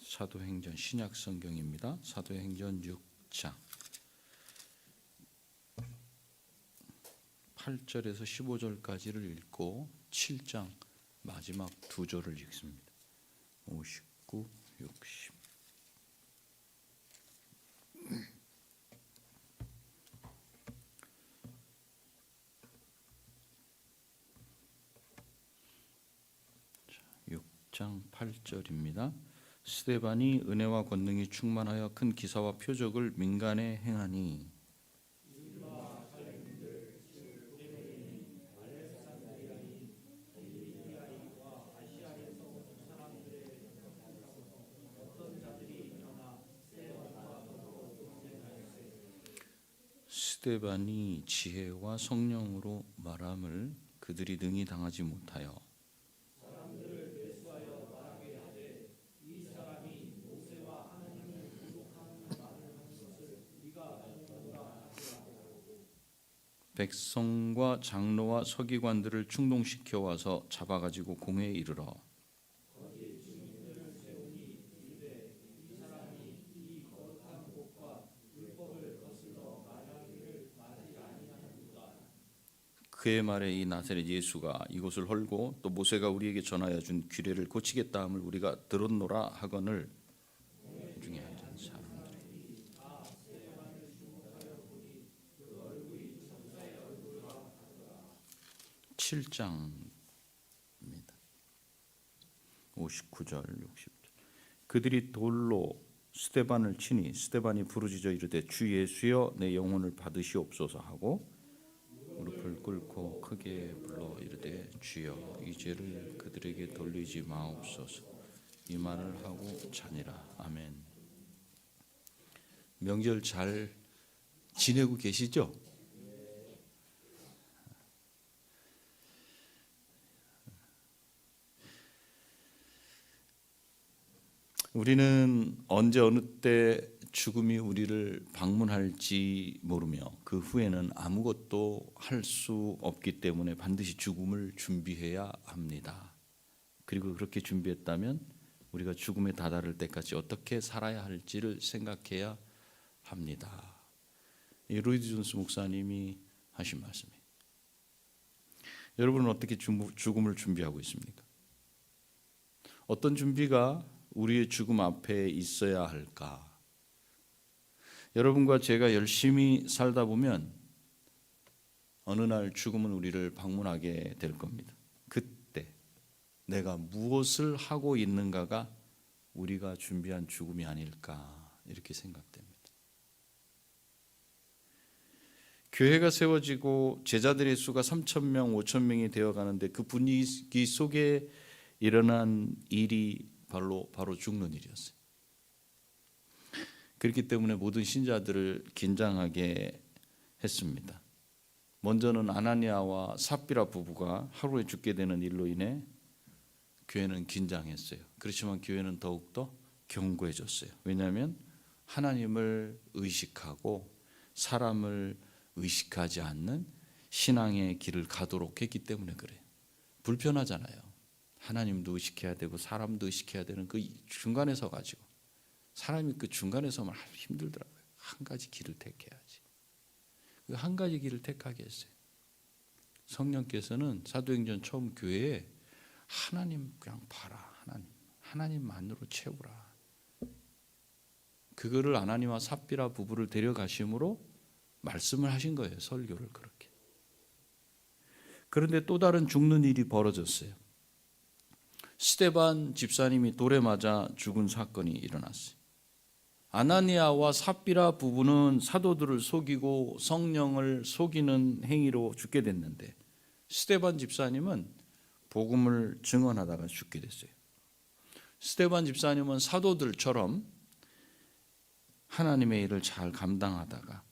사도행전 신약 성경입니다. 사도행전 6장 8절에서 15절까지를 읽고 7장 마지막 두 절을 읽습니다. 59, 60. 자, 6장 8절입니다. 스데반이 은혜와 권능이 충만하여 큰 기사와 표적을 민간에 행하니 스데반이 지혜와 성령으로 말함을 그들이 능히 당하지 못하여 백성과 장로와 서기관들을 충동시켜 와서 잡아가지고 공회에 이르러 그의 말에 이 나사렛 예수가 이곳을 헐고 또 모세가 우리에게 전하여 준 규례를 고치겠다 함을 우리가 들었노라 하거늘 중에 앉은 사람들이 7장입니다. 59절 60절 그들이 돌로 스데반을 치니 스데반이 부르짖어 이르되 주 예수여 내 영혼을 받으시옵소서 하고 무릎을 꿇고 크게 불러 이르되 주여 이 죄를 그들에게 돌리지 마옵소서. 이 말을 하고 자니라. 아멘. 명절 잘 지내고 계시죠? 우리는 언제 어느 때 죽음이 우리를 방문할지 모르며 그 후에는 아무것도 할 수 없기 때문에 반드시 죽음을 준비해야 합니다. 그리고 그렇게 준비했다면 우리가 죽음에 다다를 때까지 어떻게 살아야 할지를 생각해야 합니다. 이 로이드 존스 목사님이 하신 말씀이에요. 여러분은 어떻게 죽음을 준비하고 있습니까? 어떤 준비가 우리의 죽음 앞에 있어야 할까? 여러분과 제가 열심히 살다 보면 어느 날 죽음은 우리를 방문하게 될 겁니다. 그때 내가 무엇을 하고 있는가가 우리가 준비한 죽음이 아닐까 이렇게 생각됩니다. 교회가 세워지고 제자들의 수가 3,000명, 5,000명이 되어가는데 그 분위기 속에 일어난 일이 바로 죽는 일이었어요. 그렇기 때문에 모든 신자들을 긴장하게 했습니다. 먼저는 아나니아와 삽비라 부부가 하루에 죽게 되는 일로 인해 교회는 긴장했어요. 그렇지만 교회는 더욱더 견고해졌어요. 왜냐하면 하나님을 의식하고 사람을 의식하지 않는 신앙의 길을 가도록 했기 때문에 그래요. 불편하잖아요. 하나님도 의식해야 되고 사람도 의식해야 되는 그 중간에 서 가지고 사람이 그 중간에 서면 힘들더라고요. 한 가지 길을 택해야지. 그 한 가지 길을 택하게 했어요. 성령께서는 사도행전 처음 교회에 하나님 그냥 봐라. 하나님만으로 채우라. 그거를 아나니와 삽비라 부부를 데려가심으로 말씀을 하신 거예요. 설교를 그렇게. 그런데 또 다른 죽는 일이 벌어졌어요. 스데반 집사님이 돌에 맞아 죽은 사건이 일어났어요. 아나니아와 삽비라 부부는 사도들을 속이고 성령을 속이는 행위로 죽게 됐는데 스데반 집사님은 복음을 증언하다가 죽게 됐어요. 스데반 집사님은 사도들처럼 하나님의 일을 잘 감당하다가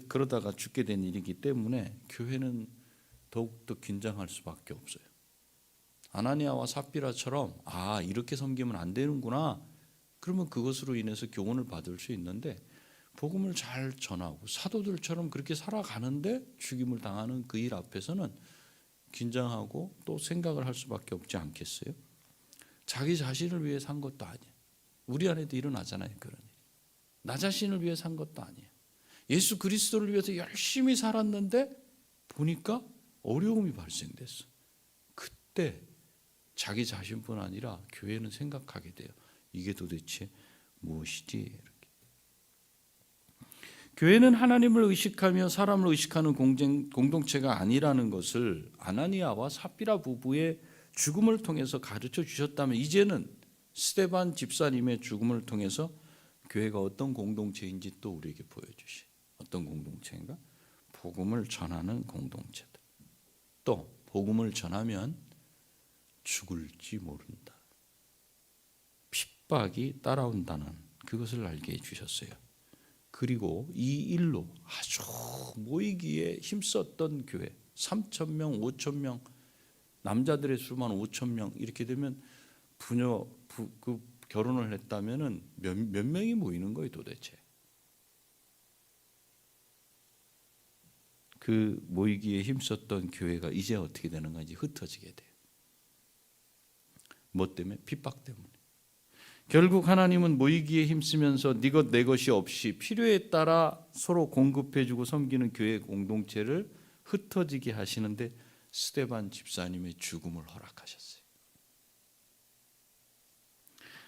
그러다가 죽게 된 일이기 때문에 교회는 더욱더 긴장할 수밖에 없어요. 아나니아와 삽비라처럼 이렇게 섬기면 안 되는구나. 그러면 그것으로 인해서 교훈을 받을 수 있는데 복음을 잘 전하고 사도들처럼 그렇게 살아가는데 죽임을 당하는 그 일 앞에서는 긴장하고 또 생각을 할 수밖에 없지 않겠어요? 자기 자신을 위해 산 것도 아니에요. 우리 안에도 일어나잖아요. 그런 일. 나 자신을 위해 산 것도 아니에요. 예수 그리스도를 위해서 열심히 살았는데 보니까 어려움이 발생됐어. 그때 자기 자신뿐 아니라 교회는 생각하게 돼요. 이게 도대체 무엇이지? 이렇게. 교회는 하나님을 의식하며 사람을 의식하는 공동체가 아니라는 것을 아나니아와 삽비라 부부의 죽음을 통해서 가르쳐 주셨다면, 이제는 스데반 집사님의 죽음을 통해서 교회가 어떤 공동체인지 또 우리에게 보여주시. 어떤 공동체인가? 복음을 전하는 공동체다. 또 복음을 전하면 죽을지 모른다. 핍박이 따라온다는 그것을 알게 해주셨어요. 그리고 이 일로 아주 모이기에 힘썼던 교회 3,000명, 5,000명, 남자들의 수만 5,000명 이렇게 되면 그 결혼을 했다면은 몇 명이 모이는 거예요 도대체. 그 모이기에 힘썼던 교회가 이제 어떻게 되는 건지 흩어지게 돼요. 뭐 때문에? 핍박 때문에. 결국 하나님은 모이기에 힘쓰면서 네 것 내 것이 없이 필요에 따라 서로 공급해주고 섬기는 교회 공동체를 흩어지게 하시는데 스데반 집사님의 죽음을 허락하셨어요.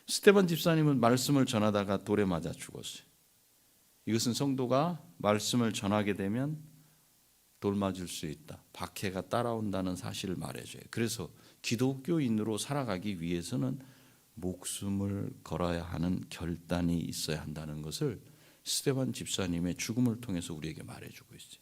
스데반 집사님은 말씀을 전하다가 돌에 맞아 죽었어요. 이것은 성도가 말씀을 전하게 되면 돌 맞을 수 있다. 박해가 따라온다는 사실을 말해줘요. 그래서 기독교인으로 살아가기 위해서는 목숨을 걸어야 하는 결단이 있어야 한다는 것을 스데반 집사님의 죽음을 통해서 우리에게 말해주고 있어요.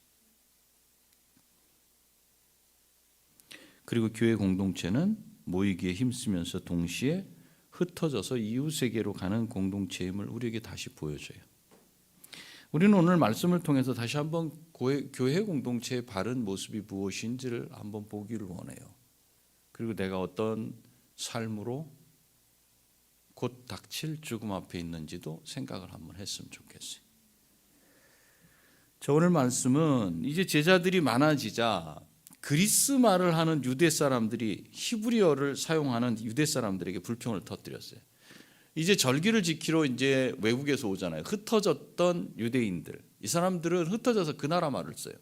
그리고 교회 공동체는 모이기에 힘쓰면서 동시에 흩어져서 이웃에게로 가는 공동체임을 우리에게 다시 보여줘요. 우리는 오늘 말씀을 통해서 다시 한번 교회 공동체의 바른 모습이 무엇인지를 한번 보기를 원해요. 그리고 내가 어떤 삶으로 곧 닥칠 죽음 앞에 있는지도 생각을 한번 했으면 좋겠어요. 저 오늘 말씀은 이제 제자들이 많아지자 그리스 말을 하는 유대 사람들이 히브리어를 사용하는 유대 사람들에게 불평을 터뜨렸어요. 이제 절기를 지키러 이제 외국에서 오잖아요. 흩어졌던 유대인들. 이 사람들은 흩어져서 그 나라 말을 써요.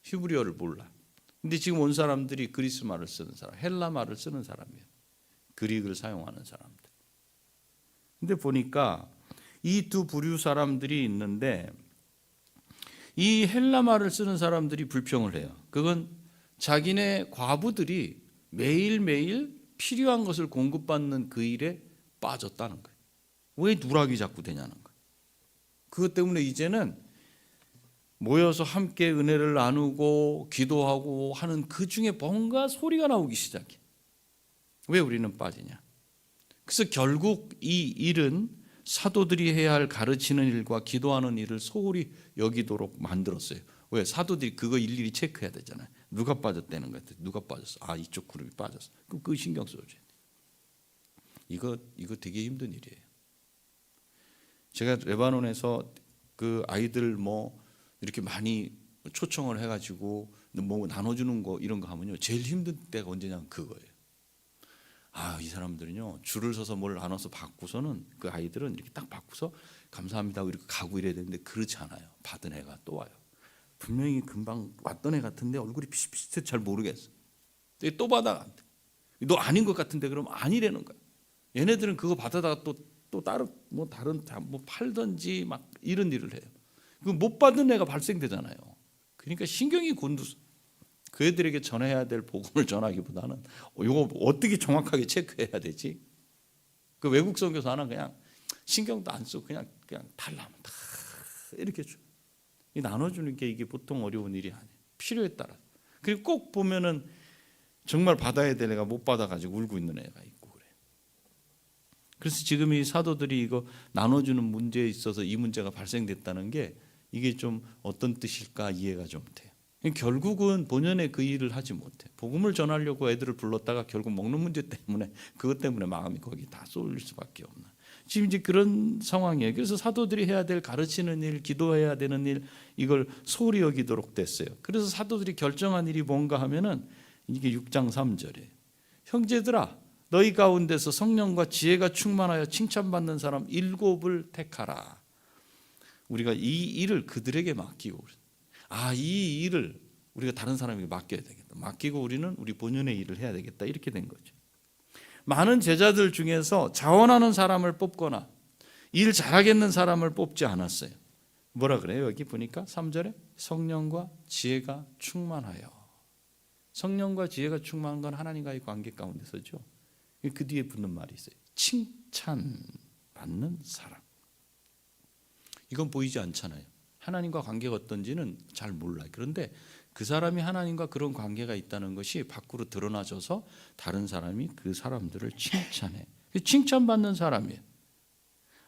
히브리어를 몰라. 근데 지금 온 사람들이 그리스 말을 쓰는 사람, 헬라 말을 쓰는 사람이에요. 그릭을 사용하는 사람들. 근데 보니까 이 두 부류 사람들이 있는데 이 헬라 말을 쓰는 사람들이 불평을 해요. 그건 자기네 과부들이 매일매일 필요한 것을 공급받는 그 일에 빠졌다는 거예요. 왜 누락이 자꾸 되냐는 거예요. 그것 때문에 이제는 모여서 함께 은혜를 나누고 기도하고 하는 그 중에 뭔가 소리가 나오기 시작해. 왜 우리는 빠지냐? 그래서 결국 이 일은 사도들이 해야 할 가르치는 일과 기도하는 일을 소홀히 여기도록 만들었어요. 왜? 사도들이 그거 일일이 체크해야 되잖아요. 누가 빠졌다는 것 같아요. 누가 빠졌어? 아, 이쪽 그룹이 빠졌어. 그럼 그거 신경 써줘야 돼. 이거 되게 힘든 일이에요. 제가 레바논에서 그 아이들 뭐 이렇게 많이 초청을 해가지고 뭐 나눠주는 거 이런 거 하면요, 제일 힘든 때가 언제냐면 그거예요. 아, 이 사람들은요 줄을 서서 뭘 나눠서 받고서는 그 아이들은 이렇게 딱 받고서 감사합니다 하고 이렇게 가고 이래야 되는데 그렇지 않아요. 받은 애가 또 와요. 분명히 금방 왔던 애 같은데 얼굴이 비슷비슷해 잘 모르겠어. 또 받아. 너 아닌 것 같은데 그러면 아니라는 거야. 얘네들은 그거 받아다가 또 다른 뭐 팔든지 막 이런 일을 해요. 그 못 받은 애가 발생되잖아요. 그러니까 신경이 곤두서 그 애들에게 전해야 될 복음을 전하기보다는 이거 어떻게 정확하게 체크해야 되지? 그 외국 선교사 하나 그냥 신경도 안 쓰고 그냥 달라면 다 이렇게 줘. 이 나눠주는 게 이게 보통 어려운 일이 아니에요. 필요에 따라. 그리고 꼭 보면은 정말 받아야 될 애가 못 받아가지고 울고 있는 애가 있고 그래요. 그래서 지금 이 사도들이 이거 나눠주는 문제에 있어서 이 문제가 발생됐다는 게 이게 좀 어떤 뜻일까 이해가 좀 돼요. 결국은 본연의 그 일을 하지 못해. 복음을 전하려고 애들을 불렀다가 결국 먹는 문제 때문에 그것 때문에 마음이 거기 다 쏠릴 수밖에 없나. 지금 이제 그런 상황이에요. 그래서 사도들이 해야 될 가르치는 일, 기도해야 되는 일 이걸 소홀히 여기도록 됐어요. 그래서 사도들이 결정한 일이 뭔가 하면은 이게 6장 3절에 형제들아 너희 가운데서 성령과 지혜가 충만하여 칭찬받는 사람 7을 택하라. 우리가 이 일을 그들에게 맡기고, 이 일을 우리가 다른 사람에게 맡겨야 되겠다. 맡기고 우리는 우리 본연의 일을 해야 되겠다. 이렇게 된 거죠. 많은 제자들 중에서 자원하는 사람을 뽑거나 일 잘하겠는 사람을 뽑지 않았어요. 뭐라 그래요? 여기 보니까 3절에 성령과 지혜가 충만하여. 성령과 지혜가 충만한 건 하나님과의 관계 가운데서죠. 그 뒤에 붙는 말이 있어요. 칭찬받는 사람. 이건 보이지 않잖아요. 하나님과 관계가 어떤지는 잘 몰라요. 그런데 그 사람이 하나님과 그런 관계가 있다는 것이 밖으로 드러나져서 다른 사람이 그 사람들을 칭찬해. 칭찬받는 사람이에요.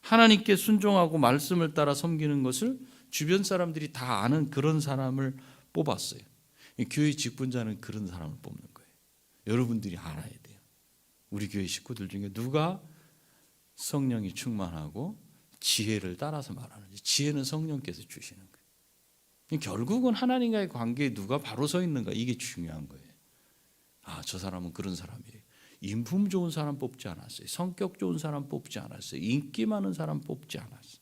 하나님께 순종하고 말씀을 따라 섬기는 것을 주변 사람들이 다 아는 그런 사람을 뽑았어요. 교회 직분자는 그런 사람을 뽑는 거예요. 여러분들이 알아야 돼요. 우리 교회 식구들 중에 누가 성령이 충만하고 지혜를 따라서 말하는지. 지혜는 성령께서 주시는 거예요. 결국은 하나님과의 관계에 누가 바로 서 있는가, 이게 중요한 거예요. 저 사람은 그런 사람이에요. 인품 좋은 사람 뽑지 않았어요. 성격 좋은 사람 뽑지 않았어요. 인기 많은 사람 뽑지 않았어요.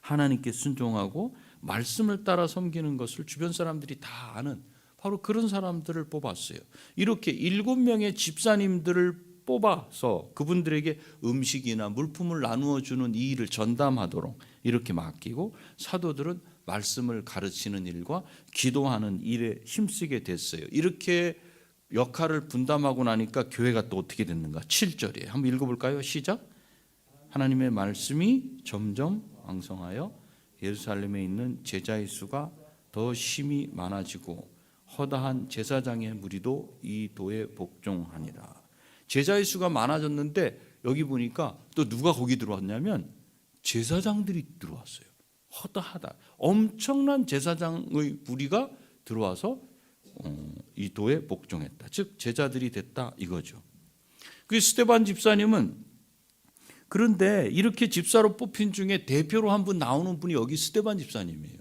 하나님께 순종하고 말씀을 따라 섬기는 것을 주변 사람들이 다 아는 바로 그런 사람들을 뽑았어요. 이렇게 7명의 집사님들을 뽑아서 그분들에게 음식이나 물품을 나누어 주는 이 일을 전담하도록 이렇게 맡기고, 사도들은 말씀을 가르치는 일과 기도하는 일에 힘쓰게 됐어요. 이렇게 역할을 분담하고 나니까 교회가 또 어떻게 됐는가? 7절이에요. 한번 읽어볼까요? 시작. 하나님의 말씀이 점점 왕성하여 예루살렘에 있는 제자의 수가 더 심히 많아지고 허다한 제사장의 무리도 이 도에 복종하니라. 제자의 수가 많아졌는데 여기 보니까 또 누가 거기 들어왔냐면 제사장들이 들어왔어요. 허다하다. 엄청난 제사장의 무리가 들어와서 이 도에 복종했다. 즉 제자들이 됐다 이거죠. 그 스데반 집사님은, 그런데 이렇게 집사로 뽑힌 중에 대표로 한 분 나오는 분이 여기 스데반 집사님이에요.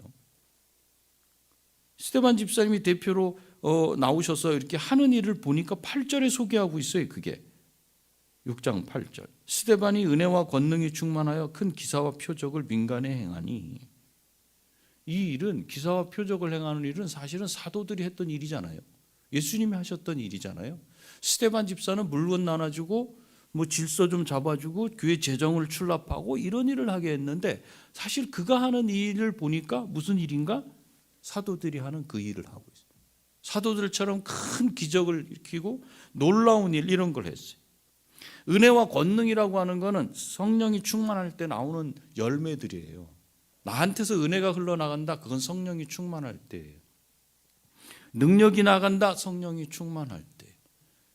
스데반 집사님이 대표로 나오셔서 이렇게 하는 일을 보니까 8절에 소개하고 있어요. 그게 6장 8절. 스데반이 은혜와 권능이 충만하여 큰 기사와 표적을 민간에 행하니. 이 일은, 기사와 표적을 행하는 일은 사실은 사도들이 했던 일이잖아요. 예수님이 하셨던 일이잖아요. 스데반 집사는 물건 나눠주고 질서 좀 잡아주고 교회 재정을 출납하고 이런 일을 하게 했는데, 사실 그가 하는 일을 보니까 무슨 일인가? 사도들이 하는 그 일을 하고 있어요. 사도들처럼 큰 기적을 일으키고 놀라운 일, 이런 걸 했어요. 은혜와 권능이라고 하는 거는 성령이 충만할 때 나오는 열매들이에요. 나한테서 은혜가 흘러나간다, 그건 성령이 충만할 때예요. 능력이 나간다, 성령이 충만할 때.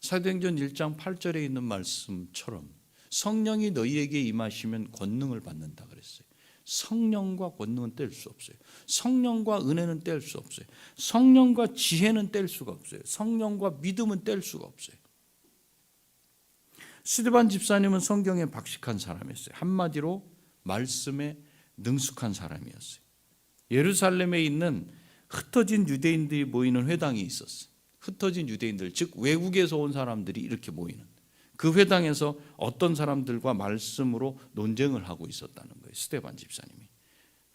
사도행전 1장 8절에 있는 말씀처럼 성령이 너희에게 임하시면 권능을 받는다 그랬어요. 성령과 권능은 뗄 수 없어요. 성령과 은혜는 뗄 수 없어요. 성령과 지혜는 뗄 수가 없어요. 성령과 믿음은 뗄 수가 없어요. 스데반 집사님은 성경에 박식한 사람이었어요. 한마디로 말씀에 능숙한 사람이었어요. 예루살렘에 있는 흩어진 유대인들이 모이는 회당이 있었어요. 흩어진 유대인들, 즉 외국에서 온 사람들이 이렇게 모이는 그 회당에서 어떤 사람들과 말씀으로 논쟁을 하고 있었다는 거예요. 스데반 집사님이.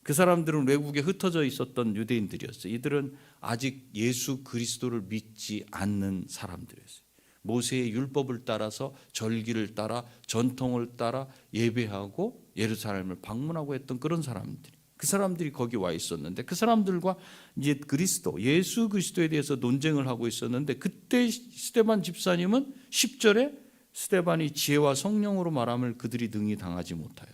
그 사람들은 외국에 흩어져 있었던 유대인들이었어요. 이들은 아직 예수 그리스도를 믿지 않는 사람들이었어요. 모세의 율법을 따라서 절기를 따라 전통을 따라 예배하고 예루살렘을 방문하고 했던 그런 사람들이, 그 사람들이 거기 와 있었는데, 그 사람들과 이제 그리스도, 예수 그리스도에 대해서 논쟁을 하고 있었는데, 그때 스데반 집사님은 10절에 스데반이 지혜와 성령으로 말함을 그들이 능히 당하지 못하여.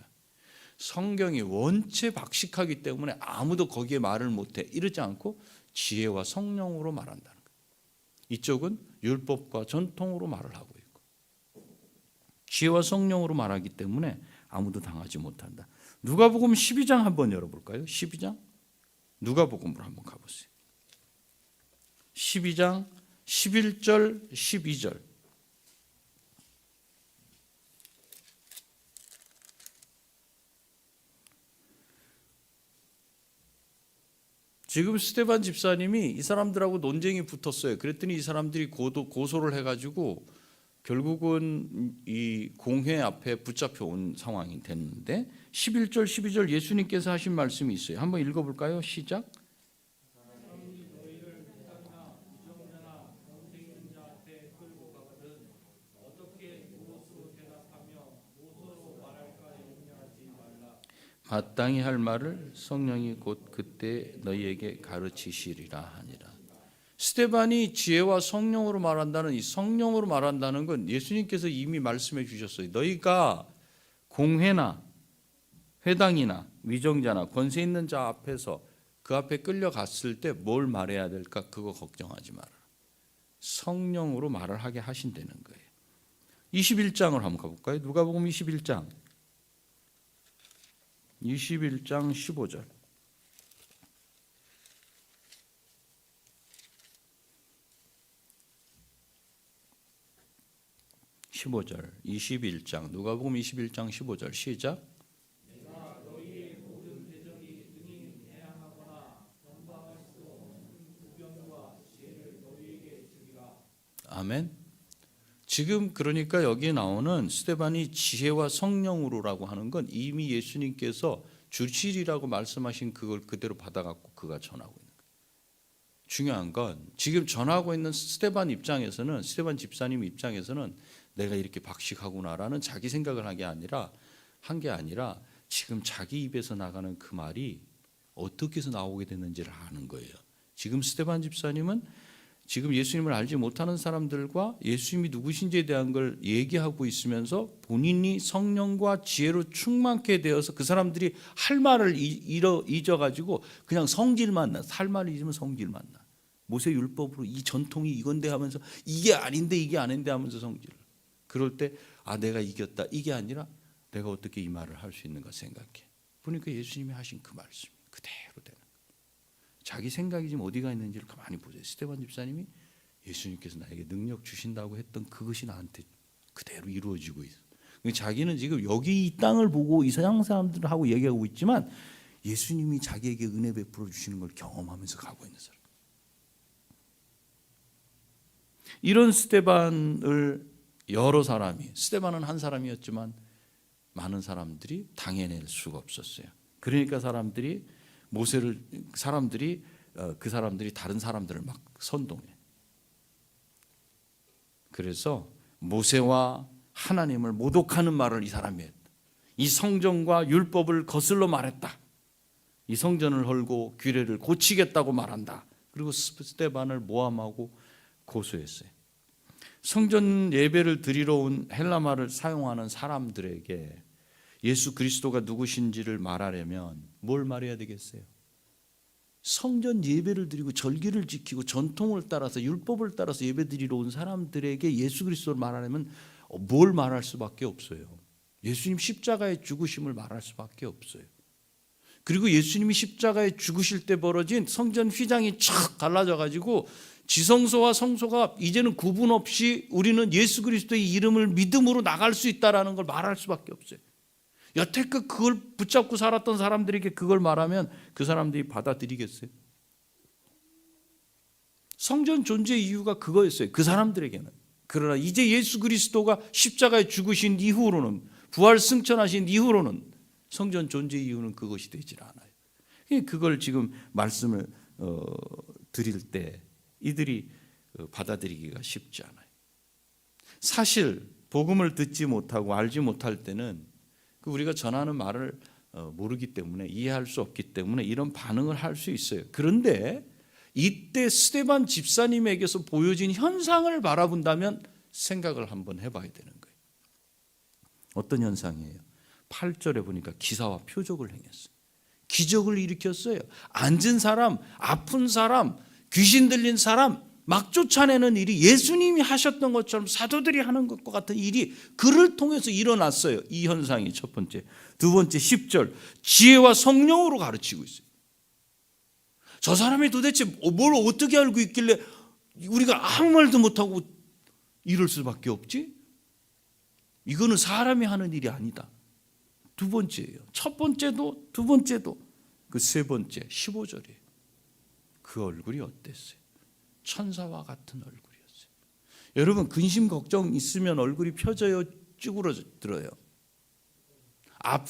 성경이 원체 박식하기 때문에 아무도 거기에 말을 못해 이러지 않고 지혜와 성령으로 말한다는 거예요. 이쪽은 율법과 전통으로 말을 하고 있고, 지혜와 성령으로 말하기 때문에 아무도 당하지 못한다. 누가복음 12장 한번 열어볼까요? 12장 누가복음으로 한번 가보세요. 12장 11절 12절. 지금 스데반 집사님이 이 사람들하고 논쟁이 붙었어요. 그랬더니 이 사람들이 고소를 해가지고 결국은 이 공회 앞에 붙잡혀 온 상황이 됐는데 11절 12절 예수님께서 하신 말씀이 있어요. 한번 읽어볼까요? 시작. 마땅히 할 말을 성령이 곧 그때 너희에게 가르치시리라 하니라. 스데반이 지혜와 성령으로 말한다는 이 성령으로 말한다는 건 예수님께서 이미 말씀해 주셨어요. 너희가 공회나 회당이나 위정자나 권세 있는 자 앞에서 그 앞에 끌려갔을 때 뭘 말해야 될까? 그거 걱정하지 마라. 성령으로 말을 하게 하신다는 거예요. 21장을 한번 가볼까요? 누가복음 21장 15절. 15절 21장 누가복음 21장 15절 시작. 아멘. 지금 그러니까 여기 나오는 스데반이 지혜와 성령으로라고 하는 건 이미 예수님께서 주실이라고 말씀하신 그걸 그대로 받아갖고 그가 전하고 있는 거예요. 중요한 건 지금 전하고 있는 스데반 입장에서는 스데반 집사님 입장에서는 내가 이렇게 박식하구나라는 자기 생각을 한 게 아니라 지금 자기 입에서 나가는 그 말이 어떻게 해서 나오게 됐는지를 아는 거예요. 지금 스데반 집사님은 지금 예수님을 알지 못하는 사람들과 예수님이 누구신지에 대한 걸 얘기하고 있으면서 본인이 성령과 지혜로 충만케 되어서 그 사람들이 할 말을 잊어가지고 그냥 성질만 나. 할 말을 잊으면 성질만 나. 모세 율법으로 이 전통이 이건데 하면서 이게 아닌데 이게 아닌데 하면서 성질을. 그럴 때 내가 이겼다. 이게 아니라 내가 어떻게 이 말을 할 수 있는가 생각해. 보니까 예수님이 하신 그 말씀이 그대로 되는 거예요. 자기 생각이 지금 어디가 있는지를 가만히 보세요. 스데반 집사님이 예수님께서 나에게 능력 주신다고 했던 그것이 나한테 그대로 이루어지고 있어. 자기는 지금 여기 이 땅을 보고 이 세상 사람들하고 얘기하고 있지만 예수님이 자기에게 은혜 베풀어 주시는 걸 경험하면서 가고 있는 사람. 이런 스데반을 여러 사람이, 스데반은 한 사람이었지만 많은 사람들이 당해낼 수가 없었어요. 그러니까 그 사람들이 다른 사람들을 막 선동해. 그래서 모세와 하나님을 모독하는 말을 이 사람이 했다. 이 성전과 율법을 거슬러 말했다. 이 성전을 헐고 규례를 고치겠다고 말한다. 그리고 스데반을 모함하고 고소했어요. 성전 예배를 드리러 온 헬라말을 사용하는 사람들에게 예수 그리스도가 누구신지를 말하려면 뭘 말해야 되겠어요? 성전 예배를 드리고 절기를 지키고 전통을 따라서 율법을 따라서 예배 드리러 온 사람들에게 예수 그리스도를 말하려면 뭘 말할 수밖에 없어요. 예수님 십자가의 죽으심을 말할 수밖에 없어요. 그리고 예수님이 십자가에 죽으실 때 벌어진 성전 휘장이 촥 갈라져 가지고 지성소와 성소가 이제는 구분 없이 우리는 예수 그리스도의 이름을 믿음으로 나갈 수 있다라는 걸 말할 수밖에 없어요. 여태껏 그걸 붙잡고 살았던 사람들에게 그걸 말하면 그 사람들이 받아들이겠어요? 성전 존재 이유가 그거였어요. 그 사람들에게는. 그러나 이제 예수 그리스도가 십자가에 죽으신 이후로는, 부활 승천하신 이후로는 성전 존재 이유는 그것이 되질 않아요. 그걸 지금 말씀을 드릴 때 이들이 받아들이기가 쉽지 않아요. 사실 복음을 듣지 못하고 알지 못할 때는 우리가 전하는 말을 모르기 때문에 이해할 수 없기 때문에 이런 반응을 할 수 있어요. 그런데 이때 스데반 집사님에게서 보여진 현상을 바라본다면 생각을 한번 해봐야 되는 거예요. 어떤 현상이에요? 8절에 보니까 기사와 표적을 행했어요. 기적을 일으켰어요. 앉은 사람, 아픈 사람, 귀신 들린 사람 막 쫓아내는 일이 예수님이 하셨던 것처럼 사도들이 하는 것과 같은 일이 그를 통해서 일어났어요. 이 현상이 첫 번째. 두 번째 10절 지혜와 성령으로 가르치고 있어요. 저 사람이 도대체 뭘 어떻게 알고 있길래 우리가 아무 말도 못하고 이럴 수밖에 없지? 이거는 사람이 하는 일이 아니다. 두 번째예요. 첫 번째도 두 번째도 그 세 번째 15절이에요. 그 얼굴이 어땠어요? 천사와 같은 얼굴이었어요. 여러분 근심 걱정 있으면 얼굴이 펴져요, 쭈그러들어요?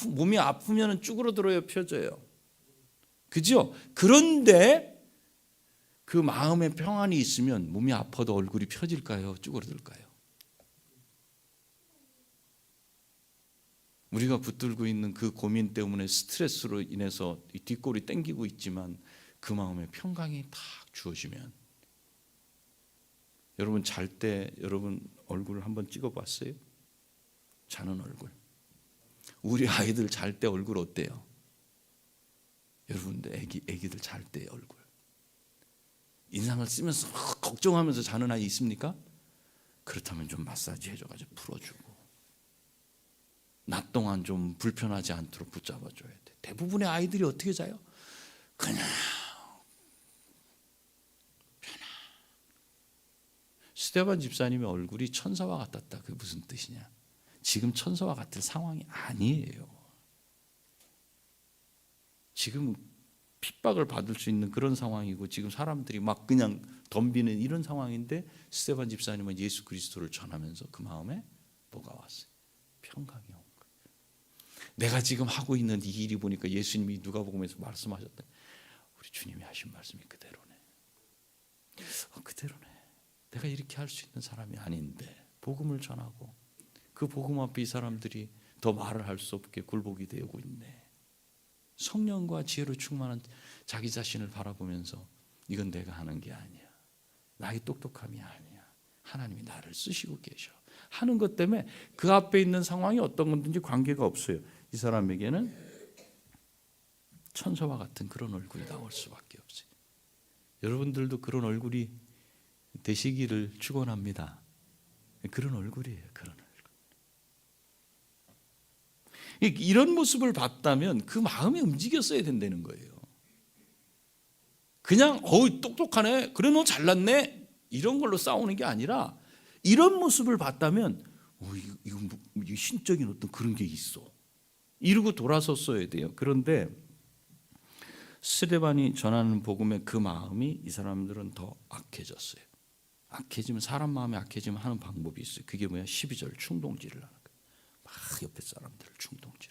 몸이 아프면 쭈그러들어요, 펴져요? 그죠? 그런데 그 마음에 평안이 있으면 몸이 아파도 얼굴이 펴질까요? 쭈그러들까요? 우리가 붙들고 있는 그 고민 때문에 스트레스로 인해서 뒷골이 땡기고 있지만 그 마음에 평강이 딱 주어지면, 여러분 잘 때 여러분 얼굴을 한번 찍어봤어요? 자는 얼굴. 우리 아이들 잘 때 얼굴 어때요? 여러분들 애기들 잘 때 얼굴. 인상을 쓰면서 걱정하면서 자는 아이 있습니까? 그렇다면 좀 마사지 해줘가지고 풀어주고, 낮 동안 좀 불편하지 않도록 붙잡아줘야 돼. 대부분의 아이들이 어떻게 자요? 그냥 편안. 스데반 집사님의 얼굴이 천사와 같았다. 그게 무슨 뜻이냐? 지금 천사와 같은 상황이 아니에요. 지금 핍박을 받을 수 있는 그런 상황이고, 지금 사람들이 막 그냥 덤비는 이런 상황인데, 스데반 집사님은 예수 그리스도를 전하면서 그 마음에 뭐가 왔어요? 평강이 온 거예요. 내가 지금 하고 있는 이 일이 보니까 예수님이 누가복음에서 말씀하셨다. 우리 주님이 하신 말씀이 그대로네. 그대로네. 내가 이렇게 할 수 있는 사람이 아닌데 복음을 전하고 그 복음 앞에 이 사람들이 더 말을 할 수 없게 굴복이 되고 있네. 성령과 지혜로 충만한 자기 자신을 바라보면서 이건 내가 하는 게 아니야, 나의 똑똑함이 아니야, 하나님이 나를 쓰시고 계셔 하는 것 때문에 그 앞에 있는 상황이 어떤 건든지 관계가 없어요. 이 사람에게는 천사와 같은 그런 얼굴이 나올 수밖에 없어요. 여러분들도 그런 얼굴이 되시기를 축원합니다. 그런 얼굴이에요. 그런 얼굴. 이런 모습을 봤다면 그 마음이 움직였어야 된다는 거예요. 그냥 똑똑하네, 그래 너 잘났네, 이런 걸로 싸우는 게 아니라 이런 모습을 봤다면 이거 신적인 어떤 그런 게 있어, 이러고 돌아섰어야 돼요. 그런데 스데반이 전하는 복음의 그 마음이 이 사람들은 더 악해졌어요. 악해지면, 사람 마음이 악해지면 하는 방법이 있어요. 그게 뭐야? 12절 충동질을 하는 거예요. 막 옆에 사람들을 충동질.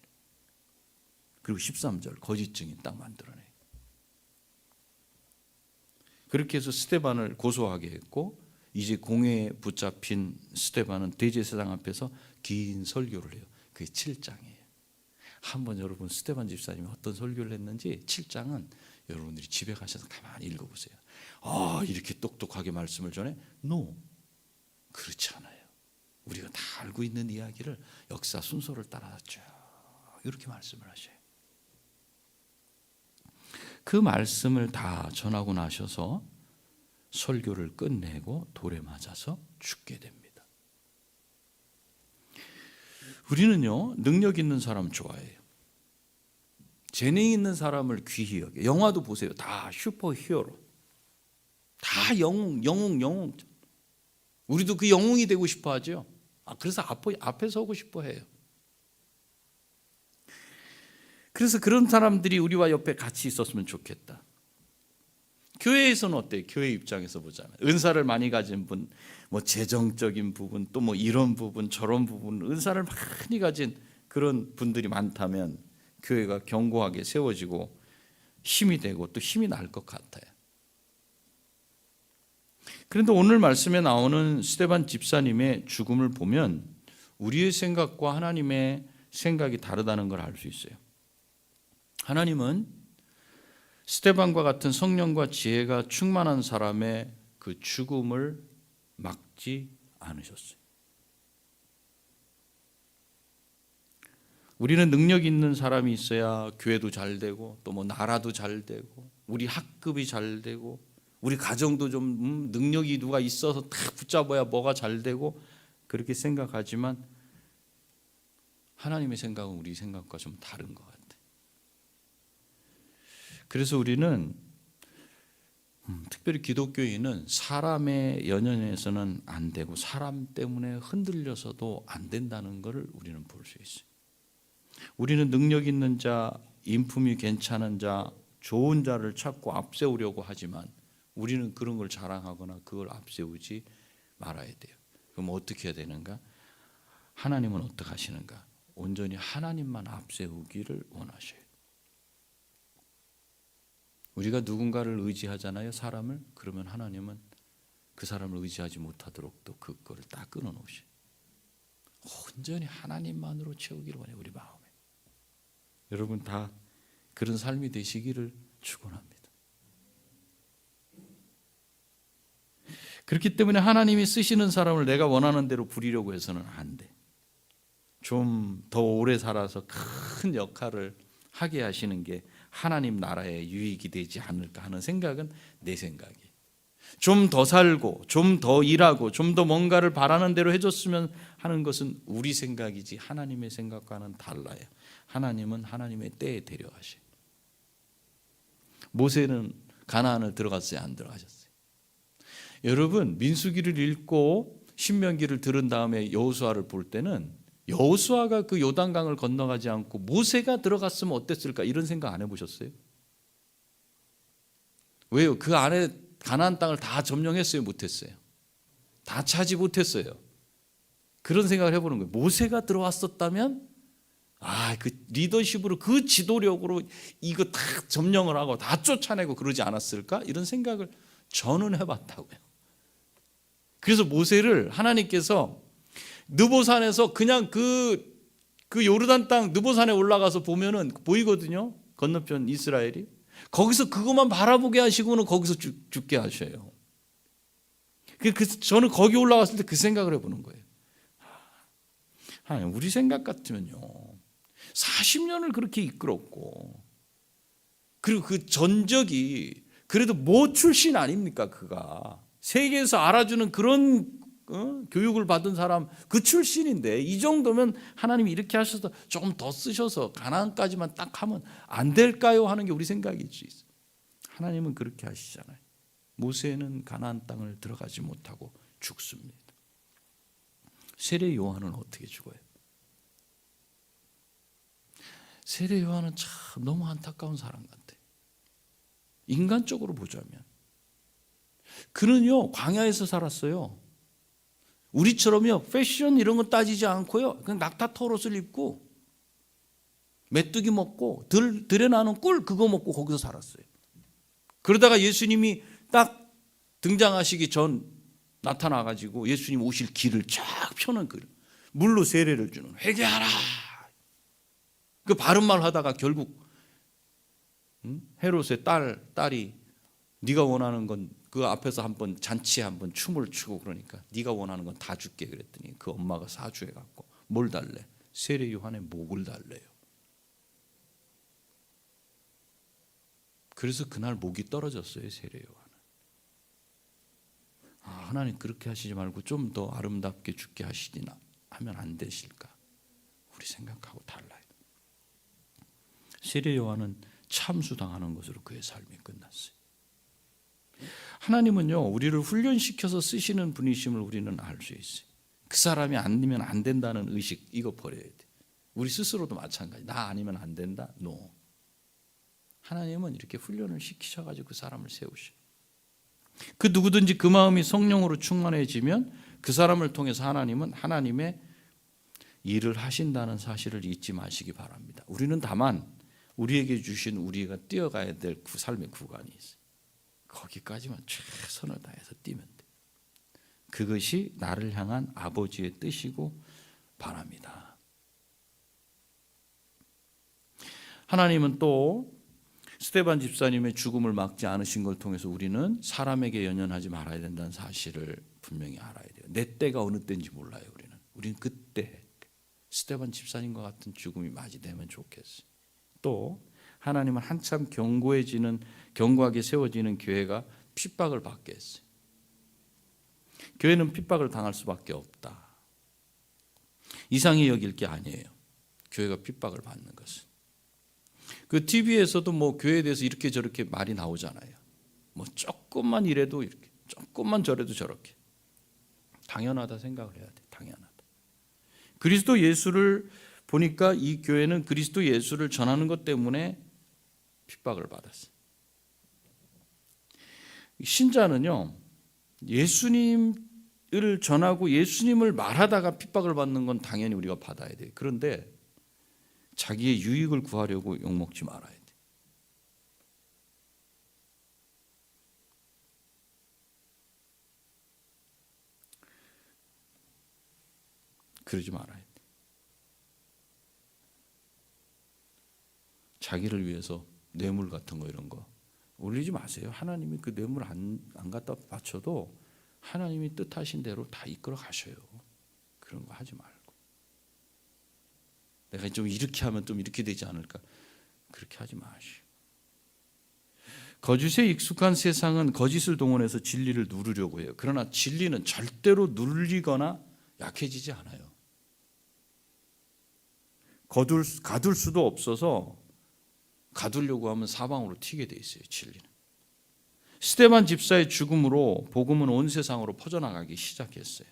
그리고 13절 거짓 증인 딱 만들어내. 그렇게 해서 스데반을 고소하게 했고, 이제 공회에 붙잡힌 스데반은 대제사장 앞에서 긴 설교를 해요. 그게 7장이에요. 한번 여러분 스데반 집사님이 어떤 설교를 했는지 7장은 여러분들이 집에 가셔서 가만히 읽어보세요. 이렇게 똑똑하게 말씀을 전해? No, 그렇지 않아요. 우리가 다 알고 있는 이야기를 역사 순서를 따라 쭉 이렇게 말씀을 하셔요. 그 말씀을 다 전하고 나셔서 설교를 끝내고 돌에 맞아서 죽게 됩니다. 우리는요, 능력 있는 사람 좋아해요. 재능 있는 사람을 귀히 여겨요. 영화도 보세요. 다 슈퍼 히어로, 다 영웅. 우리도 그 영웅이 되고 싶어 하죠. 그래서 앞에 서고 싶어 해요. 그래서 그런 사람들이 우리와 옆에 같이 있었으면 좋겠다. 교회에서는 어때요? 교회 입장에서 보자면 은사를 많이 가진 분, 뭐 재정적인 부분, 또 뭐 이런 부분 저런 부분, 은사를 많이 가진 그런 분들이 많다면 교회가 견고하게 세워지고 힘이 되고 또 힘이 날 것 같아요. 그런데 오늘 말씀에 나오는 스데반 집사님의 죽음을 보면 우리의 생각과 하나님의 생각이 다르다는 걸 알 수 있어요. 하나님은 스데반과 같은 성령과 지혜가 충만한 사람의 그 죽음을 막지 않으셨어요. 우리는 능력 있는 사람이 있어야 교회도 잘 되고 또 뭐 나라도 잘 되고 우리 학급이 잘 되고 우리 가정도 좀 능력이 누가 있어서 딱 붙잡아야 뭐가 잘 되고 그렇게 생각하지만 하나님의 생각은 우리 생각과 좀 다른 것 같아요. 그래서 우리는 특별히 기독교인은 사람의 연연해서는 안 되고 사람 때문에 흔들려서도 안 된다는 것을 우리는 볼 수 있어요. 우리는 능력 있는 자, 인품이 괜찮은 자, 좋은 자를 찾고 앞세우려고 하지만 우리는 그런 걸 자랑하거나 그걸 앞세우지 말아야 돼요. 그럼 어떻게 해야 되는가? 하나님은 어떻게 하시는가? 온전히 하나님만 앞세우기를 원하셔요. 우리가 누군가를 의지하잖아요, 사람을. 그러면 하나님은 그 사람을 의지하지 못하도록 또 그거를 딱 끊어놓으셔요. 온전히 하나님만으로 채우기를 원해요, 우리 마음에. 여러분 다 그런 삶이 되시기를 축원합니다. 그렇기 때문에 하나님이 쓰시는 사람을 내가 원하는 대로 부리려고 해서는 안 돼. 좀 더 오래 살아서 큰 역할을 하게 하시는 게 하나님 나라의 유익이 되지 않을까 하는 생각은 내 생각이에요. 좀 더 살고 좀 더 일하고 좀 더 뭔가를 바라는 대로 해줬으면 하는 것은 우리 생각이지 하나님의 생각과는 달라요. 하나님은 하나님의 때에 데려가셔요. 모세는 가나안을 들어갔어요, 안 들어가셨어요? 여러분 민수기를 읽고 신명기를 들은 다음에 여호수아를 볼 때는 여호수아가 그 요단강을 건너가지 않고 모세가 들어갔으면 어땠을까 이런 생각 안 해보셨어요? 왜요? 그 안에 가나안 땅을 다 점령했어요, 못했어요? 다 차지 못했어요. 그런 생각을 해보는 거예요. 모세가 들어왔었다면 그 리더십으로 그 지도력으로 이거 다 점령을 하고 다 쫓아내고 그러지 않았을까? 이런 생각을 저는 해봤다고요. 그래서 모세를 하나님께서 느보산에서 그냥 그 요르단 땅 느보산에 올라가서 보면은 보이거든요. 건너편 이스라엘이. 거기서 그것만 바라보게 하시고는 거기서 죽게 하셔요. 저는 거기 올라갔을 때 그 생각을 해보는 거예요. 하나님, 우리 생각 같으면요 40년을 그렇게 이끌었고 그리고 그 전적이 그래도 뭐 출신 아닙니까? 그가 세계에서 알아주는 그런 교육을 받은 사람 그 출신인데 이 정도면 하나님이 이렇게 하셔서 조금 더 쓰셔서 가나안까지만 딱 하면 안 될까요? 하는 게 우리 생각이지. 하나님은 그렇게 하시잖아요. 모세는 가나안 땅을 들어가지 못하고 죽습니다. 세례 요한은 어떻게 죽어요? 세례 요한은 참 너무 안타까운 사람 같아요. 인간적으로 보자면 그는요 광야에서 살았어요. 우리처럼요 패션 이런 거 따지지 않고요 그냥 낙타 털옷을 입고 메뚜기 먹고 들에 나는 꿀 그거 먹고 거기서 살았어요. 그러다가 예수님이 딱 등장하시기 전 나타나가지고 예수님 오실 길을 쫙 펴는 그 물로 세례를 주는 회개하라. 그 바른 말 하다가 결국 헤롯의 딸이 네가 원하는 건 그 앞에서 한번 잔치에 한번 춤을 추고 그러니까 네가 원하는 건 다 줄게 그랬더니 그 엄마가 사주해 갖고 뭘 달래? 세례 요한의 목을 달래요. 그래서 그날 목이 떨어졌어요, 세례 요한은. 하나님 그렇게 하시지 말고 좀 더 아름답게 죽게 하시지나 하면 안 되실까? 우리 생각하고 달라요. 세례 요한은 참수당하는 것으로 그의 삶이 끝났어요. 하나님은요 우리를 훈련시켜서 쓰시는 분이심을 우리는 알 수 있어요. 그 사람이 아니면 안 된다는 의식 이거 버려야 돼. 우리 스스로도 마찬가지. 나 아니면 안 된다? No. 하나님은 이렇게 훈련을 시키셔가지고 그 사람을 세우셔. 그 누구든지 그 마음이 성령으로 충만해지면 그 사람을 통해서 하나님은 하나님의 일을 하신다는 사실을 잊지 마시기 바랍니다. 우리는 다만 우리에게 주신 우리가 뛰어가야 될 그 삶의 구간이 있어요. 거기까지만 최선을 다해서 뛰면 돼요. 그것이 나를 향한 아버지의 뜻이고 바랍니다. 하나님은 또 스데반 집사님의 죽음을 막지 않으신 걸 통해서 우리는 사람에게 연연하지 말아야 된다는 사실을 분명히 알아야 돼요. 내 때가 어느 때인지 몰라요. 우리는 그때 스데반 집사님과 같은 죽음이 맞이되면 좋겠어요. 또 하나님은 한참 견고하게 세워지는 교회가 핍박을 받게 했어요. 교회는 핍박을 당할 수밖에 없다. 이상히 여길 게 아니에요. 교회가 핍박을 받는 것은. 그 TV에서도 뭐 교회에 대해서 이렇게 저렇게 말이 나오잖아요. 뭐 조금만 이래도 이렇게, 조금만 저래도 저렇게. 당연하다 생각을 해야 돼. 당연하다. 그리스도 예수를 보니까 이 교회는 그리스도 예수를 전하는 것 때문에 핍박을 받았어요. 신자는요, 예수님 전하고 예수님을 말하다가 핍박을 받는 건 당연히 우리가 받아야 돼요. 그런데 자기의 유익을 구하려고 욕먹지 말아야 돼. 그러지 말아야 돼. 자기를 위해서 뇌물 같은 거 이런 거 올리지 마세요. 하나님이 그 뇌물 안 갖다 바쳐도 하나님이 뜻하신 대로 다 이끌어 가셔요. 그런 거 하지 말고. 내가 좀 이렇게 하면 좀 이렇게 되지 않을까? 그렇게 하지 마시고. 거짓에 익숙한 세상은 거짓을 동원해서 진리를 누르려고 해요. 그러나 진리는 절대로 눌리거나 약해지지 않아요. 가둘 수도 없어서 가두려고 하면 사방으로 튀게 돼 있어요. 진리는. 스데반 집사의 죽음으로 복음은 온 세상으로 퍼져나가기 시작했어요.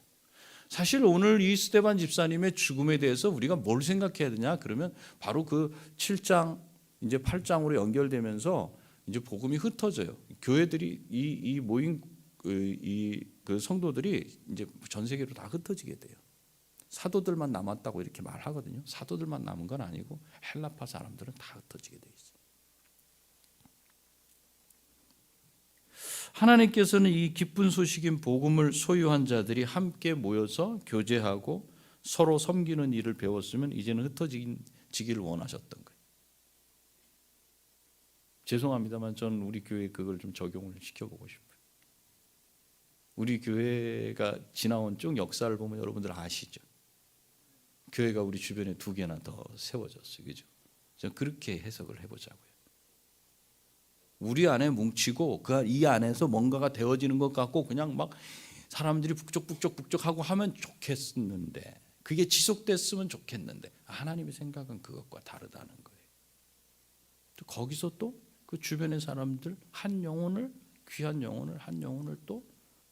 사실 오늘 이 스데반 집사님의 죽음에 대해서 우리가 뭘 생각해야 되냐? 그러면 바로 그 7장 이제 8장으로 연결되면서 이제 복음이 흩어져요. 교회들이 이 모인 그 성도들이 이제 전 세계로 다 흩어지게 돼요. 사도들만 남았다고 이렇게 말하거든요. 사도들만 남은 건 아니고 헬라파 사람들은 다 흩어지게 돼 있어요. 하나님께서는 이 기쁜 소식인 복음을 소유한 자들이 함께 모여서 교제하고 서로 섬기는 일을 배웠으면 이제는 흩어지기를 원하셨던 거예요. 죄송합니다만 저는 우리 교회에 그걸 좀 적용을 시켜보고 싶어요. 우리 교회가 지나온 쭉 역사를 보면 여러분들 아시죠? 교회가 우리 주변에 2개나 더 세워졌어요. 그죠? 저는 그렇게 해석을 해보자고요. 우리 안에 뭉치고 그 이 안에서 뭔가가 되어지는 것 같고 그냥 막 사람들이 북적북적하고 하면 좋겠는데 그게 지속됐으면 좋겠는데 하나님의 생각은 그것과 다르다는 거예요. 또 거기서 또 그 주변의 사람들 한 영혼을 귀한 영혼을 한 영혼을 또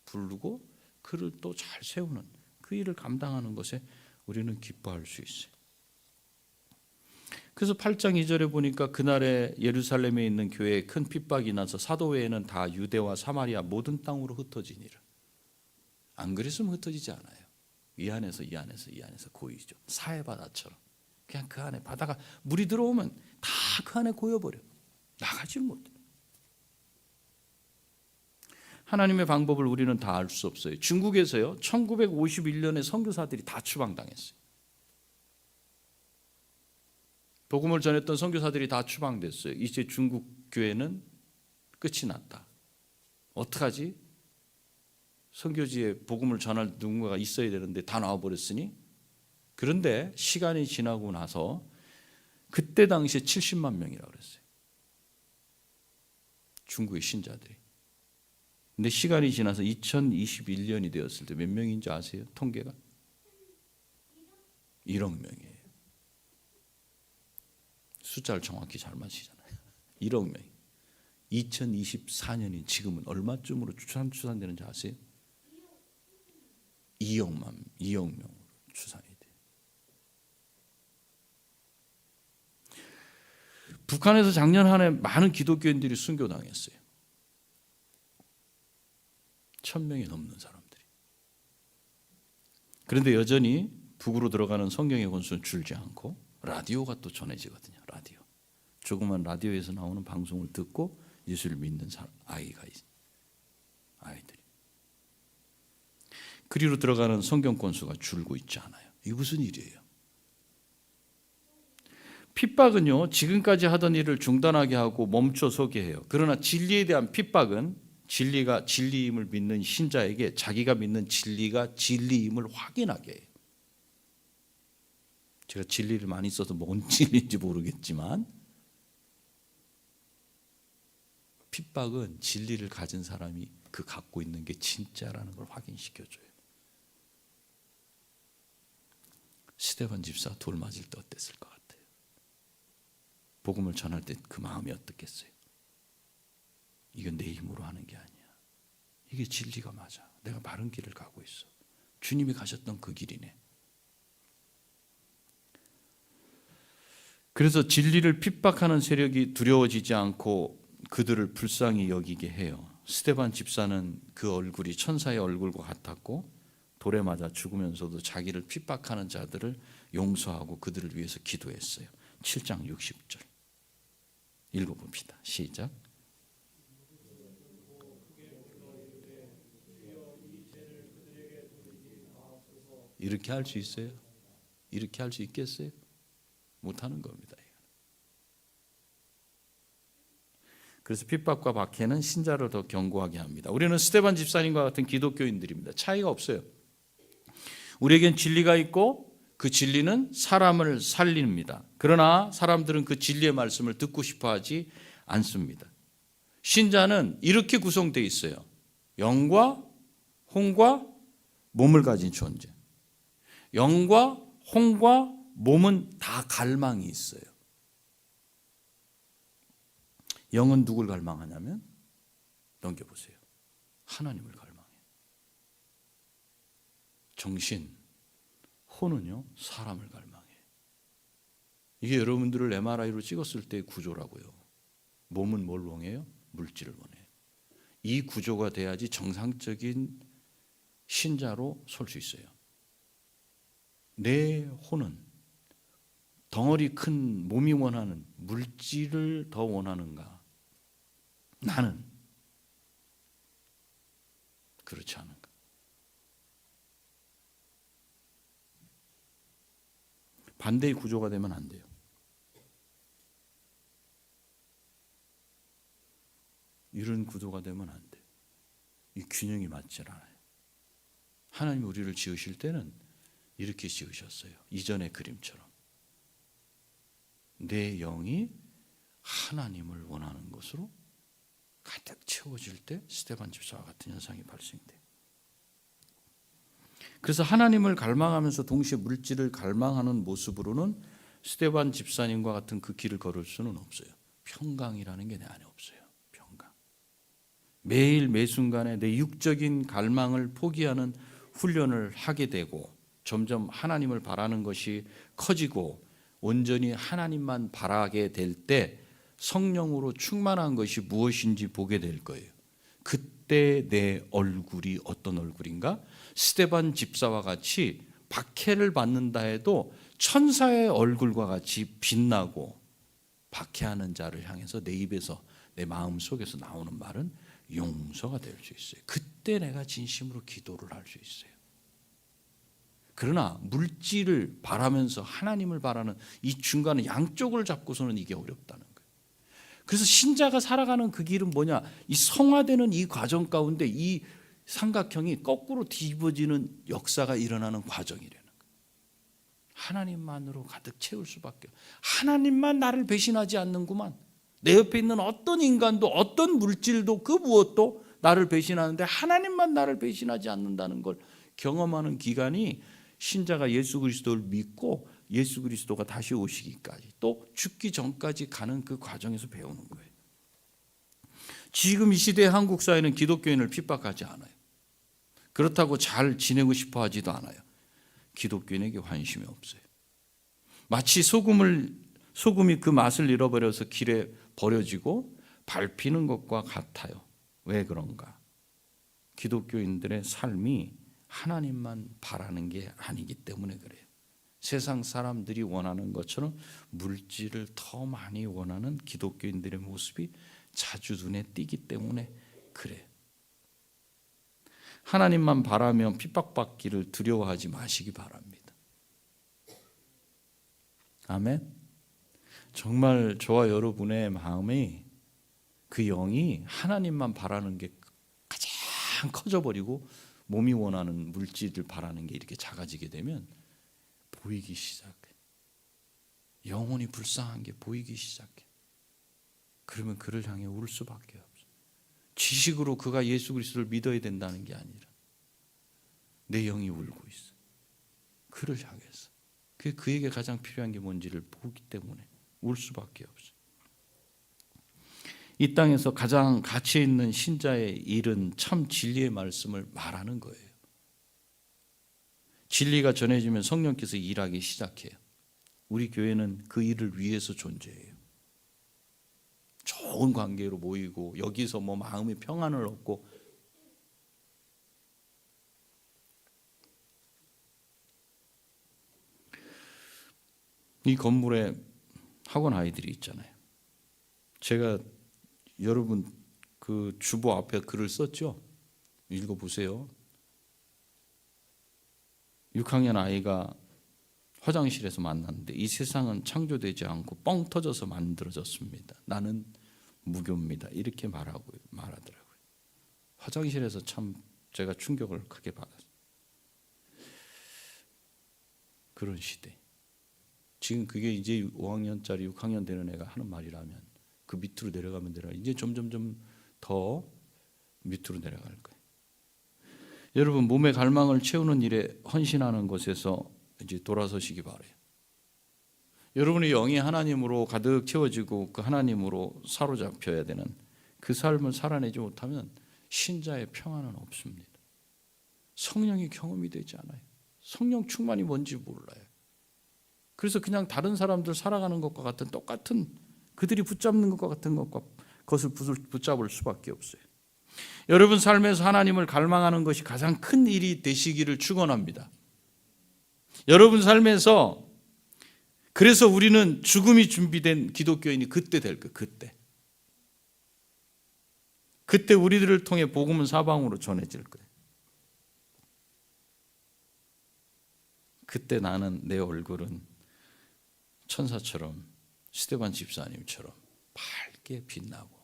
부르고 그를 또 잘 세우는 그 일을 감당하는 것에 우리는 기뻐할 수 있어요. 그래서 8장 2절에 보니까 그날에 예루살렘에 있는 교회에 큰 핍박이 나서 사도 외에는 다 유대와 사마리아 모든 땅으로 흩어지니라. 안 그랬으면 흩어지지 않아요. 이 안에서 고이죠. 사해바다처럼. 그냥 그 안에 바다가 물이 들어오면 다 그 안에 고여버려. 나가지 못해. 하나님의 방법을 우리는 다 알 수 없어요. 중국에서요 1951년에 선교사들이 다 추방당했어요. 복음을 전했던 선교사들이 다 추방됐어요. 이제 중국 교회는 끝이 났다. 어떡하지? 선교지에 복음을 전할 누군가가 있어야 되는데 다 나와버렸으니. 그런데 시간이 지나고 나서 그때 당시에 70만 명이라고 그랬어요. 중국의 신자들이. 근데 시간이 지나서 2021년이 되었을 때 몇 명인지 아세요? 통계가? 1억 명이에요. 숫자를 정확히 잘 맞히잖아요. 1억 명. 2024년인 지금은 얼마쯤으로 추산되는지 아세요? 2억 명으로 추산이 돼요. 북한에서 작년 한 해 많은 기독교인들이 순교당했어요. 1000명이 넘는 사람들이. 그런데 여전히 북으로 들어가는 성경의 권수는 줄지 않고 라디오가 또 전해지거든요. 라디오. 조그만 라디오에서 나오는 방송을 듣고 예수를 믿는 아이들이. 그리로 들어가는 성경 권수가 줄고 있지 않아요. 이게 무슨 일이에요? 핍박은요, 지금까지 하던 일을 중단하게 하고 멈춰서게 해요. 그러나 진리에 대한 핍박은 진리가 진리임을 믿는 신자에게 자기가 믿는 진리가 진리임을 확인하게 해요. 제가 진리를 많이 써서 뭔 진리인지 모르겠지만 핍박은 진리를 가진 사람이 그 갖고 있는 게 진짜라는 걸 확인시켜줘요. 스데반 집사 돌 맞을 때 어땠을 것 같아요? 복음을 전할 때 그 마음이 어떻겠어요? 이건 내 힘으로 하는 게 아니야. 이게 진리가 맞아. 내가 바른 길을 가고 있어. 주님이 가셨던 그 길이네. 그래서 진리를 핍박하는 세력이 두려워지지 않고 그들을 불쌍히 여기게 해요. 스데반 집사는 그 얼굴이 천사의 얼굴과 같았고 돌에 맞아 죽으면서도 자기를 핍박하는 자들을 용서하고 그들을 위해서 기도했어요. 7장 60절 읽어봅시다. 시작. 이렇게 할 수 있어요? 이렇게 할 수 있겠어요? 못하는 겁니다. 그래서 핍박과 박해는 신자를 더 견고하게 합니다. 우리는 스데반 집사님과 같은 기독교인들입니다. 차이가 없어요. 우리에겐 진리가 있고 그 진리는 사람을 살립니다. 그러나 사람들은 그 진리의 말씀을 듣고 싶어 하지 않습니다. 신자는 이렇게 구성되어 있어요. 영과 혼과 몸을 가진 존재. 영과 혼과 몸은 다 갈망이 있어요. 영은 누굴 갈망하냐면 넘겨보세요. 하나님을 갈망해요. 정신, 혼은요 사람을 갈망해요. 이게 여러분들을 MRI로 찍었을 때의 구조라고요. 몸은 뭘 원해요? 물질을 원해요. 이 구조가 돼야지 정상적인 신자로 설 수 있어요. 내 혼은 덩어리 큰 몸이 원하는 물질을 더 원하는가? 나는 그렇지 않은가? 반대의 구조가 되면 안 돼요. 이런 구조가 되면 안 돼요. 이 균형이 맞지 않아요. 하나님이 우리를 지으실 때는 이렇게 지으셨어요. 이전의 그림처럼. 내 영이 하나님을 원하는 것으로 가득 채워질 때 스데반 집사와 같은 현상이 발생돼요. 그래서 하나님을 갈망하면서 동시에 물질을 갈망하는 모습으로는 스데반 집사님과 같은 그 길을 걸을 수는 없어요. 평강이라는 게 내 안에 없어요. 평강. 매일 매순간에 내 육적인 갈망을 포기하는 훈련을 하게 되고 점점 하나님을 바라는 것이 커지고 온전히 하나님만 바라게 될 때 성령으로 충만한 것이 무엇인지 보게 될 거예요. 그때 내 얼굴이 어떤 얼굴인가? 스데반 집사와 같이 박해를 받는다 해도 천사의 얼굴과 같이 빛나고 박해하는 자를 향해서 내 입에서 내 마음 속에서 나오는 말은 용서가 될 수 있어요. 그때 내가 진심으로 기도를 할 수 있어요. 그러나 물질을 바라면서 하나님을 바라는 이 중간에 양쪽을 잡고서는 이게 어렵다는 거예요. 그래서 신자가 살아가는 그 길은 뭐냐? 이 성화되는 이 과정 가운데 이 삼각형이 거꾸로 뒤집어지는 역사가 일어나는 과정이라는 거예요. 하나님만으로 가득 채울 수밖에. 하나님만 나를 배신하지 않는구만. 내 옆에 있는 어떤 인간도 어떤 물질도 그 무엇도 나를 배신하는데 하나님만 나를 배신하지 않는다는 걸 경험하는 기간이 신자가 예수 그리스도를 믿고 예수 그리스도가 다시 오시기까지 또 죽기 전까지 가는 그 과정에서 배우는 거예요. 지금 이 시대의 한국 사회는 기독교인을 핍박하지 않아요. 그렇다고 잘 지내고 싶어 하지도 않아요. 기독교인에게 관심이 없어요. 마치 소금이 그 맛을 잃어버려서 길에 버려지고 밟히는 것과 같아요. 왜 그런가? 기독교인들의 삶이 하나님만 바라는 게 아니기 때문에 그래요. 세상 사람들이 원하는 것처럼 물질을 더 많이 원하는 기독교인들의 모습이 자주 눈에 띄기 때문에 그래요. 하나님만 바라며 핍박받기를 두려워하지 마시기 바랍니다. 아멘. 정말 저와 여러분의 마음이 그 영이 하나님만 바라는 게 가장 커져버리고 몸이 원하는 물질을 바라는 게 이렇게 작아지게 되면 보이기 시작해. 영혼이 불쌍한 게 보이기 시작해. 그러면 그를 향해 울 수밖에 없어. 지식으로 그가 예수 그리스도를 믿어야 된다는 게 아니라 내 영이 울고 있어. 그를 향해서. 그에게 가장 필요한 게 뭔지를 보기 때문에 울 수밖에 없어. 이 땅에서 가장 가치 있는 신자의 일은 참 진리의 말씀을 말하는 거예요. 진리가 전해지면 성령께서 일하기 시작해요. 우리 교회는 그 일을 위해서 존재해요. 좋은 관계로 모이고 여기서 마음의 평안을 얻고 이 건물에 학원 아이들이 있잖아요. 제가 여러분 그 주보 앞에 글을 썼죠. 읽어보세요. 6학년 아이가 화장실에서 만났는데 이 세상은 창조되지 않고 뻥 터져서 만들어졌습니다. 나는 무교입니다. 이렇게 말하더라고요. 화장실에서 참 제가 충격을 크게 받았어요. 그런 시대. 지금 그게 이제 5학년짜리 6학년 되는 애가 하는 말이라면 그 밑으로 내려가면 이제 점점 더 밑으로 내려갈 거예요. 여러분 몸의 갈망을 채우는 일에 헌신하는 것에서 이제 돌아서시기 바라요. 여러분의 영이 하나님으로 가득 채워지고 그 하나님으로 사로잡혀야 되는 그 삶을 살아내지 못하면 신자의 평안은 없습니다. 성령이 경험이 되지 않아요. 성령 충만이 뭔지 몰라요. 그래서 그냥 다른 사람들 살아가는 것과 같은 똑같은 그들이 붙잡는 것과 같은 것을 붙잡을 수밖에 없어요. 여러분 삶에서 하나님을 갈망하는 것이 가장 큰 일이 되시기를 축원합니다. 여러분 삶에서 그래서 우리는 죽음이 준비된 기독교인이 그때 될 거예요. 그때 우리들을 통해 복음은 사방으로 전해질 거예요. 그때 나는 내 얼굴은 천사처럼 스데반 집사님처럼 밝게 빛나고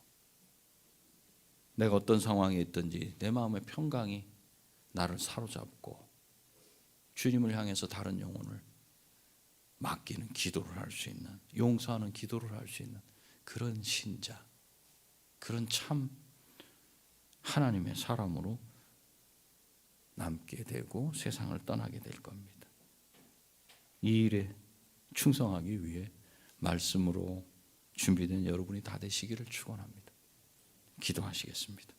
내가 어떤 상황에 있든지 내 마음의 평강이 나를 사로잡고 주님을 향해서 다른 영혼을 맡기는 기도를 할 수 있는, 용서하는 기도를 할 수 있는 그런 신자, 그런 참 하나님의 사람으로 남게 되고 세상을 떠나게 될 겁니다. 이 일에 충성하기 위해 말씀으로 준비된 여러분이 다 되시기를 축원합니다. 기도하시겠습니다.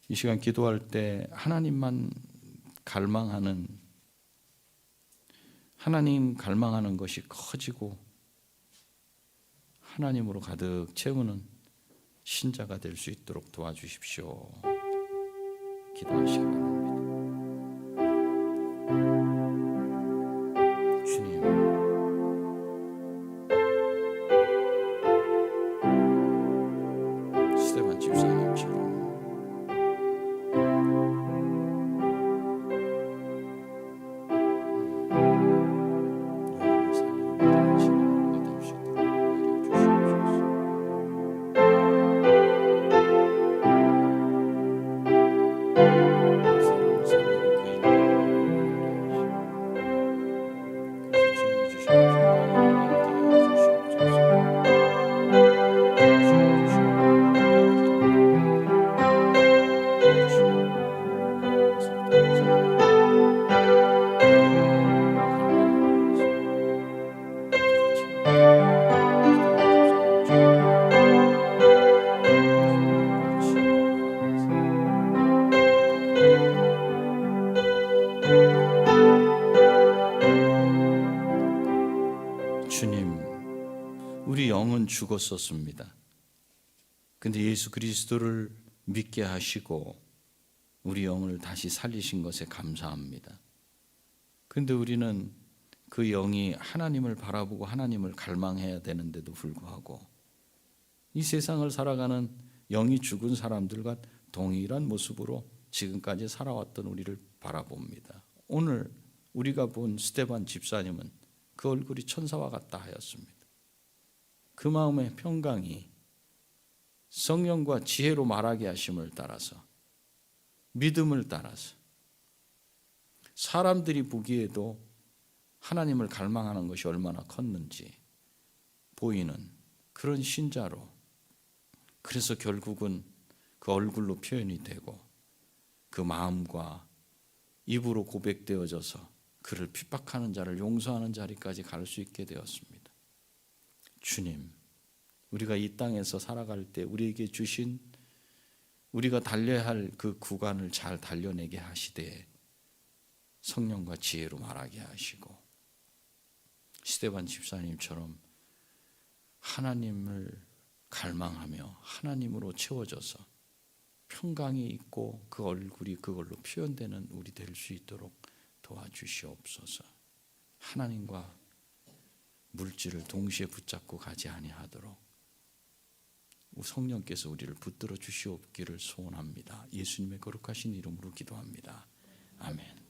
이 시간 기도할 때 하나님 갈망하는 것이 커지고 하나님으로 가득 채우는 신자가 될 수 있도록 도와주십시오. 기도하시기 바랍니다. 주님, 스데반 집사님처럼 우리 영은 죽었었습니다. 근데 예수 그리스도를 믿게 하시고 우리 영을 다시 살리신 것에 감사합니다. 근데 우리는 그 영이 하나님을 바라보고 하나님을 갈망해야 되는데도 불구하고 이 세상을 살아가는 영이 죽은 사람들과 동일한 모습으로 지금까지 살아왔던 우리를 바라봅니다. 오늘 우리가 본 스데반 집사님은 그 얼굴이 천사와 같다 하였습니다. 그 마음의 평강이 성령과 지혜로 말하게 하심을 따라서 믿음을 따라서 사람들이 보기에도 하나님을 갈망하는 것이 얼마나 컸는지 보이는 그런 신자로, 그래서 결국은 그 얼굴로 표현이 되고 그 마음과 입으로 고백되어져서 그를 핍박하는 자를 용서하는 자리까지 갈 수 있게 되었습니다. 주님, 우리가 이 땅에서 살아갈 때 우리에게 주신 우리가 달려야 할 그 구간을 잘 달려내게 하시되 성령과 지혜로 말하게 하시고 스데반 집사님처럼 하나님을 갈망하며 하나님으로 채워져서 평강이 있고 그 얼굴이 그걸로 표현되는 우리 될 수 있도록 도와주시옵소서. 하나님과 물질을 동시에 붙잡고 가지 아니하도록 성령께서 우리를 붙들어 주시옵기를 소원합니다. 예수님의 거룩하신 이름으로 기도합니다. 아멘.